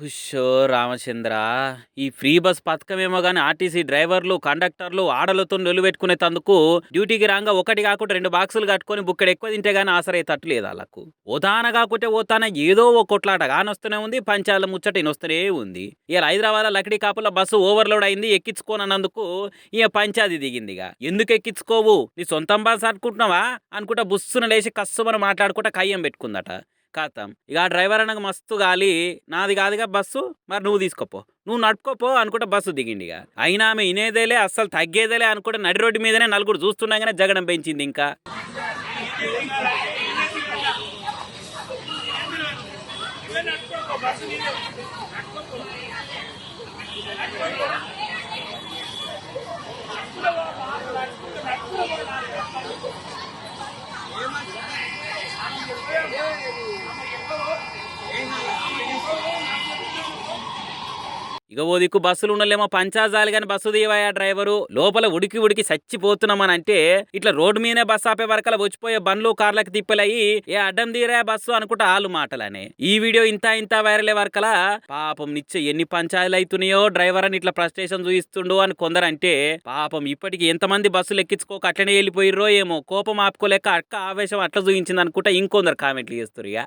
హుషో రామచంద్ర. ఈ free bus పథకమేమో గాని RTC డ్రైవర్లు, కండక్టర్లు ఆడలతో నిలబెట్టుకునేతందుకు డ్యూటీకి రాంగా ఒకటి కాకుండా 2 బాక్సులు కట్టుకొని బుక్కడు ఎక్కువ తింటే గాని ఆసరయ్యేటట్టు లేదు ఆళ్ళకు. ఓతాన కాకుంటే ఓతాన ఏదో ఒక కొట్లాట కానొస్తూనే ఉంది. పంచాల ముచ్చట ఇనొస్తూనే ఉంది. ఇయాల హైదరాబాద్‌ల లకిడీ కాపుల బస్సు ఓవర్‌లోడ్ అయింది. ఎక్కించుకోనన్నందుకు ఇగ పంచాది దిగిందిగ. ఎందుకు ఎక్కించుకోవు? నీ సొంతం బస్ అనుకుంటున్నావా? అనుకుంటా బుస్సున లేచి కస్సుమని మాట్లాడుకుంటా కయ్యం పెట్టుకుందట. ఖతం. ఇక ఆ డ్రైవర్ అన్నకు మస్తు గాలి. నాది కాదుగా బస్సు, మరి నువ్వు తీసుకోపో. నువ్వు నడుపుకోపో అనుకుంటే బస్సు దిగిండిగ. అయినా ఆమె ఇనేదేలే, అస్సలు తగ్గేదేలే అనుకుంటే నడి రోడ్డు మీదనే నలుగురు చూస్తుండగానే జగడం పెంచింది ఇంకా. ఇక ఓ దిక్కు బస్సులు ఉండలేమో పంచాజాలు కానీ బస్సు దివయా డ్రైవరు. లోపల ఉడికి ఉడికి చచ్చిపోతున్నామని అంటే ఇట్లా రోడ్డు మీదనే బస్సు ఆపే వరకలా వచ్చిపోయే బండ్లు కార్లకు తిప్పలయ్యి ఏ అడ్డం తీరా బస్సు అనుకుంటా ఆలు మాటలనే. ఈ వీడియో ఇంత ఇంత వైరలే వరకలా పాపం నిచ్చ ఎన్ని పంచాయలు అవుతున్నాయో డ్రైవర్ అని ఇట్లా ఫ్రస్ట్రేషన్ చూయిస్తుండు అని కొందరంటే, పాపం ఇప్పటికి ఎంతమంది బస్సులు ఎక్కించుకోక అట్లనే వెళ్ళిపోయిర్రో ఏమో. కోపం ఆపుకోలేక అక్క ఆవేశం అట్లా చూయించింది అనుకుంటా ఇంకొందరు కామెంట్లు చేస్తారు ఇక.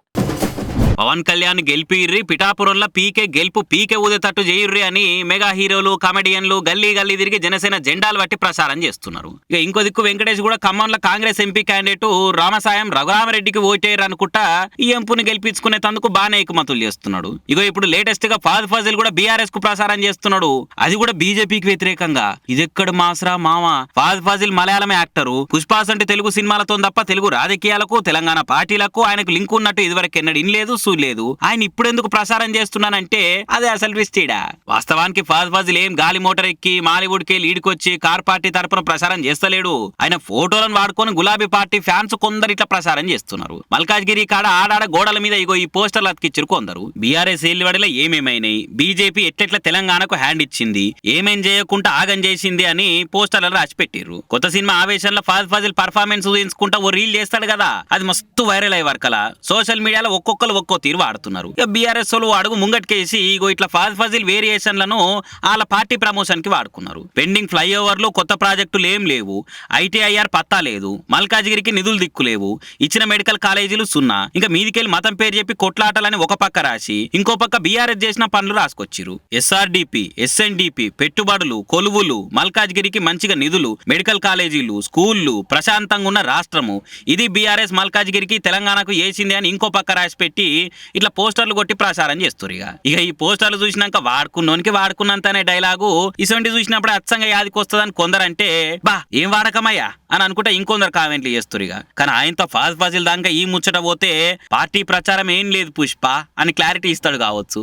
పవన్ కళ్యాణ్ గెలిపిర్రి, పిఠాపురంలో పీకే గెలుపు పీకే ఊదేటట్టు చేయుర్రి అని మెగా హీరోలు, కామెడియన్లు గల్లీ గల్లీ తిరిగి జనసేన జెండాలు బట్టి ప్రసారం చేస్తున్నారు. ఇక ఇంకో దిక్కు వెంకటేష్ కూడా ఖమ్మంలో కాంగ్రెస్ ఎంపీ క్యాండిడేట్ రామసాయం రఘురామరెడ్డికి ఓటేయరు అనుకుంటా ఈ ఎంపుని గెలిపించుకునే తందుకు బాగానే ఎకుమతులు చేస్తున్నాడు. ఇగో ఇప్పుడు లేటెస్ట్ గా ఫాద్ ఫజిల్ కూడా బీఆర్ఎస్ కు ప్రసారం చేస్తున్నాడు. అది కూడా బీజేపీకి వ్యతిరేకంగా. ఇదెక్కడ మాసరా మామ. ఫాద్ ఫజిల్ మలయాళమే యాక్టరు. పుష్పాస్ అంటే తెలుగు సినిమాలతో తప్ప తెలుగు రాజకీయాలకు, తెలంగాణ పార్టీలకు ఆయనకు లింక్ ఉన్నట్టు ఇదివరకు ఎన్నడూ ఇన్లేదు లేదు. ఆయన ఇప్పుడెందుకు ప్రసారం చేస్తున్నానంటే అదే అసలు ట్విస్టీడా. వాస్తవానికి ఫాద్ ఫజిల్ ఏం గాలి మోటార్ ఎక్కి మాలీవుడ్ కి లీడ్కొచ్చి కార్ పార్టీ తరపున ప్రసారం చేస్తలేడు. ఆయన ఫోటోలను వాడుకొని గులాబీ పార్టీ ఫ్యాన్స్ కొందరు ఇట్లా ప్రసారం చేస్తున్నారు. మల్కాజ్గిరి కాడ ఆడాడ గోడల మీద ఇగో ఈ పోస్టర్లు అతికిచ్చిరు కొందరు. బీఆర్ఎస్ ఏలివడిలో ఏమేమైనాయి, బీజేపీ ఎట్లెట్లా తెలంగాణకు హ్యాండ్ ఇచ్చింది, ఏమేం చేయకుండా ఆగం చేసింది అని పోస్టర్లను రాసి పెట్టిర్రు. కొత్త సినిమా ఆవేశంలో ఫాద్ ఫజిల్ పర్ఫార్మెన్స్ ఊహించుకుంటా ఓ రీల్ చేస్తాడు కదా, అది మస్తు వైరల్ అయ్యే వరకలా సోషల్ మీడియాలో ఒక్కొక్కరు ఒక్కో తీరు వాడుతున్నారు. ఇక బీఆర్ఎస్ వాళ్ళు అడుగు ముంగట్కేసి ఇగో ఇట్లా ఫాద్ ఫజిల్ వేరియేషన్లను వాళ్ళ పార్టీ ప్రమోషన్ కి వాడుకున్నారు. పెండింగ్ ఫ్లైఓవర్లు, కొత్త ప్రాజెక్టులు ఏం లేవు, ఐటీఐఆర్ పత్తా లేదు, మల్కాజ్గిరికి నిధులు దిక్కులేవు, ఇచ్చిన మెడికల్ కాలేజీలు సున్నా, ఇంకా మీదికెళ్ళి మతం పేరు చెప్పి కొట్లాటాలని ఒక పక్క రాసి ఇంకో పక్క బీఆర్ఎస్ చేసిన పనులు రాసుకొచ్చిరు. ఎస్ఆర్డిపి, ఎస్ఎన్డిపి, పెట్టుబడులు, కొలువులు, మల్కాజ్గిరికి మంచిగా నిధులు, మెడికల్ కాలేజీలు, స్కూళ్లు, ప్రశాంతంగా ఉన్న రాష్ట్రము, ఇది బీఆర్ఎస్ మల్కాజ్గిరికి తెలంగాణకు వేసింది అని ఇంకో పక్క రాసి పెట్టి ఇట్లా పోస్టర్లు కొట్టి ప్రచారం చేస్తారు. ఇక ఈ పోస్టర్లు చూసినాక వాడుకున్నోనికి వాడుకున్నంతనే డైలాగు ఇసొంటి చూసినప్పుడు అచ్చంగా యాదికి వస్తుందని కొందరంటే, బా ఏం వాడకమయ్యా అని అనుకుంటా ఇంకొందరు కామెంట్లు చేస్తారు. కానీ ఆయనతో ఫాద్ ఫజిల్ దాకా ఈ ముచ్చట పోతే పార్టీ ప్రచారం ఏం లేదు పుష్ప అని క్లారిటీ ఇస్తాడు కావచ్చు.